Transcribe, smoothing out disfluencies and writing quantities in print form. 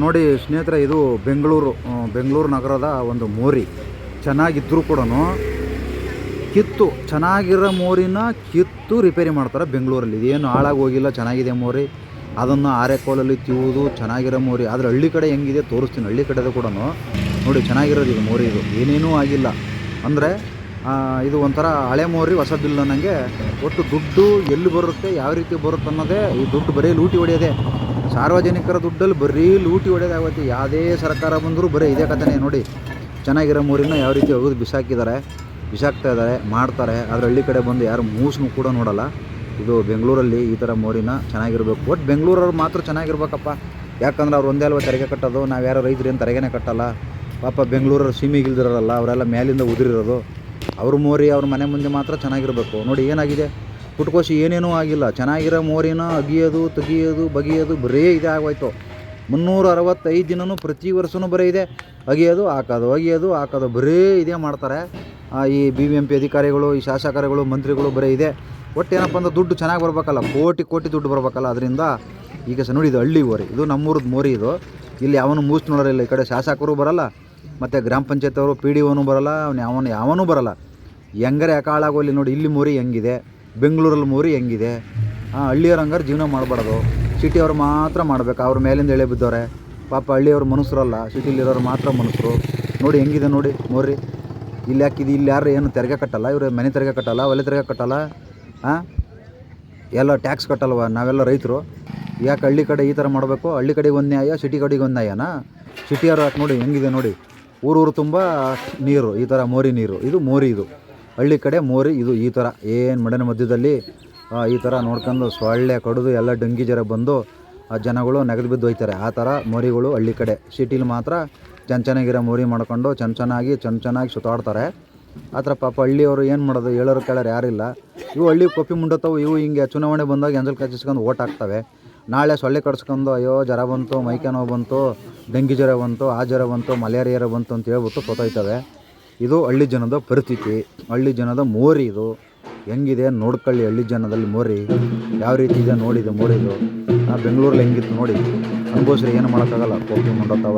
ನೋಡಿ ಸ್ನೇಹಿತರೆ, ಇದು ಬೆಂಗಳೂರು ನಗರದ ಒಂದು ಮೋರಿ. ಚೆನ್ನಾಗಿದ್ದರೂ ಕೂಡ ಚೆನ್ನಾಗಿರೋ ಮೋರಿನ ಕಿತ್ತು ರಿಪೇರಿ ಮಾಡ್ತಾರೆ ಬೆಂಗಳೂರಲ್ಲಿ. ಇದೇನು ಹಾಳಾಗಿ ಹೋಗಿಲ್ಲ, ಚೆನ್ನಾಗಿದೆ ಮೋರಿ. ಅದನ್ನು ಆರೆಕೋಲಲ್ಲಿ ತಿವುದು ಚೆನ್ನಾಗಿರೋ ಮೋರಿ. ಆದರೆ ಹಳ್ಳಿ ಕಡೆ ಹೆಂಗಿದೆ ತೋರಿಸ್ತೀನಿ. ಹಳ್ಳಿ ಕಡೆದು ಕೂಡ ನೋಡಿ ಚೆನ್ನಾಗಿರೋದು ಇದು ಮೋರಿ. ಇದು ಏನೇನೂ ಆಗಿಲ್ಲ. ಅಂದರೆ ಇದು ಒಂಥರ ಹಳೆ ಮೋರಿ ಹೊಸ ಬಿಲ್ ಅನ್ನಂಗೆ. ಒಟ್ಟು ದುಡ್ಡು ಎಲ್ಲಿ ಬರುತ್ತೆ, ಯಾವ ರೀತಿ ಬರುತ್ತೆ ಅನ್ನೋದೇ. ಈ ದುಡ್ಡು ಬರೀ ಲೂಟಿ ಹೊಡೆಯೋದೇ. ಸಾರ್ವಜನಿಕರ ದುಡ್ಡಲ್ಲಿ ಬರೀ ಲೂಟಿ ಹೊಡೆಯೋದಾಗುತ್ತೆ. ಯಾವುದೇ ಸರ್ಕಾರ ಬಂದರೂ ಬರೀ ಇದೇ ಕಥೆನೇ. ನೋಡಿ ಚೆನ್ನಾಗಿರೋ ಮೋರಿನ ಯಾವ ರೀತಿ ಹೋಗೋದು ಬಿಸಾಕ್ತಾ ಇದ್ದಾರೆ, ಮಾಡ್ತಾರೆ. ಆದರೆ ಹಳ್ಳಿ ಕಡೆ ಬಂದು ಯಾರು ಮೂಸನ್ನು ಕೂಡ ನೋಡೋಲ್ಲ. ಇದು ಬೆಂಗಳೂರಲ್ಲಿ ಈ ಥರ ಮೋರಿನ ಚೆನ್ನಾಗಿರಬೇಕು. ಒಟ್ಟು ಬೆಂಗಳೂರವ್ರು ಮಾತ್ರ ಚೆನ್ನಾಗಿರ್ಬೇಕಪ್ಪ. ಯಾಕಂದ್ರೆ ಅವ್ರು ಒಂದೇ ಅಲ್ವ ತೆರಿಗೆ ಕಟ್ಟೋದು. ನಾವು ಯಾರೋ ರೈತರು ಏನು ತೆರಿಗೆನೇ ಕಟ್ಟಲ್ಲ ಪಾಪ. ಬೆಂಗಳೂರವ್ರು ಸೀಮೆಗಿಲ್ದಿರಲ್ಲ, ಅವರೆಲ್ಲ ಮೇಲಿಂದ ಉದುರಿರೋದು. ಅವ್ರ ಮೋರಿ ಅವ್ರ ಮನೆ ಮುಂದೆ ಮಾತ್ರ ಚೆನ್ನಾಗಿರಬೇಕು. ನೋಡಿ ಏನಾಗಿದೆ, ಪುಟ್ಕೋಸಿ ಏನೇನೂ ಆಗಿಲ್ಲ. ಚೆನ್ನಾಗಿರೋ ಮೋರಿನ ಅಗಿಯೋದು, ತೆಗಿಯೋದು, ಬಗೆಯೋದು ಬರೀ ಇದೇ ಆಗೋಯ್ತು. 365 ದಿನವೂ ಪ್ರತಿ ವರ್ಷವೂ ಬರೀ ಇದೆ. ಅಗಿಯೋದು ಹಾಕೋದು ಬರೀ ಇದೇ ಮಾಡ್ತಾರೆ. ಈ BBMP ಅಧಿಕಾರಿಗಳು, ಈ ಶಾಸಕರುಗಳು, ಮಂತ್ರಿಗಳು ಬರೀ ಇದೆ. ಒಟ್ಟು ಏನಪ್ಪ ಅಂದ್ರೆ ದುಡ್ಡು ಚೆನ್ನಾಗಿ ಬರ್ಬೇಕಲ್ಲ, ಕೋಟಿ ದುಡ್ಡು ಬರ್ಬೇಕಲ್ಲ. ಅದರಿಂದ ಈಗ ನೋಡಿ ಇದು ಹಳ್ಳಿ ಮೋರಿ, ಇದು ನಮ್ಮೂರದ್ದು ಮೋರಿ. ಇದು ಇಲ್ಲಿ ಯಾವನು ಮೂಸ್ ನೋಡೋರಿಲ್ಲ. ಈ ಕಡೆ ಶಾಸಕರು ಬರಲ್ಲ, ಮತ್ತು ಗ್ರಾಮ ಪಂಚಾಯತ್ ಅವರು PDOನೂ ಬರಲ್ಲ, ಯಾವನೂ ಬರಲ್ಲ. ಹೆಂಗಾರೆ ಯಾಕೆ ಹಾಳಾಗೋಲ್ಲಿ. ನೋಡಿ ಇಲ್ಲಿ ಮೋರಿ ಹೆಂಗಿದೆ, ಬೆಂಗಳೂರಲ್ಲಿ ಮೋರಿ ಹೆಂಗಿದೆ. ಹಳ್ಳಿಯವ್ರು ಹಂಗಾರೆ ಜೀವನ ಮಾಡಬಾರ್ದು, ಸಿಟಿಯವ್ರು ಮಾತ್ರ ಮಾಡಬೇಕು. ಅವ್ರ ಮೇಲಿಂದ ಎಳೆ ಬಿದ್ದವ್ರೆ ಪಾಪ. ಹಳ್ಳಿಯವ್ರು ಮನುಷ್ಯರಲ್ಲ, ಸಿಟಿಲಿರೋರು ಮಾತ್ರ ಮನುಷ್ಯರು. ನೋಡಿ ಹೆಂಗಿದೆ ನೋಡಿ ಮೋರಿ. ಇಲ್ಲಿ ಯಾಕಿದು, ಇಲ್ಲಿ ಯಾರು ಏನು ತೆರಿಗೆ ಕಟ್ಟಲ್ಲ, ಇವರು ಮನೆ ತೆರಿಗೆ ಕಟ್ಟಲ್ಲ, ಹೊಲೆ ತೆರಿಗೆ ಕಟ್ಟಲ್ಲ, ಎಲ್ಲ ಟ್ಯಾಕ್ಸ್ ಕಟ್ಟಲ್ವ. ನಾವೆಲ್ಲ ರೈತರು. ಯಾಕೆ ಹಳ್ಳಿ ಕಡೆ ಈ ಥರ ಮಾಡಬೇಕು? ಹಳ್ಳಿ ಕಡೆಗೆ ಒಂದು ನ್ಯಾಯ, ಸಿಟಿ ಕಡೆಗೆ ಒಂದು ನ್ಯಾಯನಾ? ಸಿಟಿಯವ್ರು ಯಾಕೆ ನೋಡಿ ಹೆಂಗಿದೆ ನೋಡಿ, ಊರೂರು ತುಂಬ ನೀರು, ಈ ಥರ ಮೋರಿ ನೀರು. ಇದು ಮೋರಿ. ಇದು ಹಳ್ಳಿ ಕಡೆ ಮೋರಿ. ಇದು ಈ ಥರ ಏನು ಮಡಿನ ಮಧ್ಯದಲ್ಲಿ ಈ ಥರ ನೋಡ್ಕೊಂಡು ಸೊಳ್ಳೆ ಕಡಿದು ಎಲ್ಲ ಡೆಂಗಿ ಜ್ವರ ಬಂದು ಜನಗಳು ನೆಗೆದು ಬಿದ್ದು ಹೋಯ್ತಾರೆ. ಆ ಥರ ಮೋರಿಗಳು ಹಳ್ಳಿ ಕಡೆ. ಸಿಟಿಲಿ ಮಾತ್ರ ಚೆನ್ನಾಗಿರೋ ಮೋರಿ ಮಾಡ್ಕೊಂಡು ಚೆನ್ನಾಗಿ ಸುತ್ತಾಡ್ತಾರೆ. ಆ ಥರ ಪಾಪ ಹಳ್ಳಿಯವರು ಏನು ಮಾಡೋದು, ಹೇಳೋರು ಕೇಳೋರು ಯಾರಿಲ್ಲ. ಇವು ಹಳ್ಳಿ ಕೊಪ್ಪಿ ಮುಂಡತ್ತವು. ಇವು ಹಿಂಗೆ ಚುನಾವಣೆ ಬಂದಾಗ ಎಂಜಲ್ ಕಚ್ಚಿಸ್ಕೊಂಡು ಓಟ್ ಹಾಕ್ತವೆ. ನಾಳೆ ಸೊಳ್ಳೆ ಕಡ್ಸ್ಕೊಂಡು ಅಯ್ಯೋ ಜ್ವರ ಬಂತು, ಮೈಕೈ ನೋವು ಬಂತು, ಡೆಂಗಿ ಜ್ವರ ಬಂತು, ಆ ಜ್ವರ ಬಂತು, ಮಲೇರಿಯಾ ಬಂತು ಅಂತ ಹೇಳ್ಬಿಟ್ಟು ಸೋತೋಯ್ತವೆ. ಇದು ಹಳ್ಳಿ ಜನದ ಪರಿಸ್ಥಿತಿ, ಹಳ್ಳಿ ಜನದ ಮೋರಿ. ಇದು ಹೆಂಗಿದೆ ನೋಡ್ಕೊಳ್ಳಿ. ಹಳ್ಳಿ ಜನದಲ್ಲಿ ಮೋರಿ ಯಾವ ರೀತಿ ಇದೆ ನೋಡಿದೆ ಮೋರಿದು. ಬೆಂಗಳೂರಲ್ಲಿ ಹೆಂಗಿತ್ತು ನೋಡಿ, ಅನುಭವಿಸ್ರಿ. ಏನು ಮಾಡೋಕ್ಕಾಗಲ್ಲ, ಕೊಪ್ಪಿ ಮುಂಡತ್ತವ.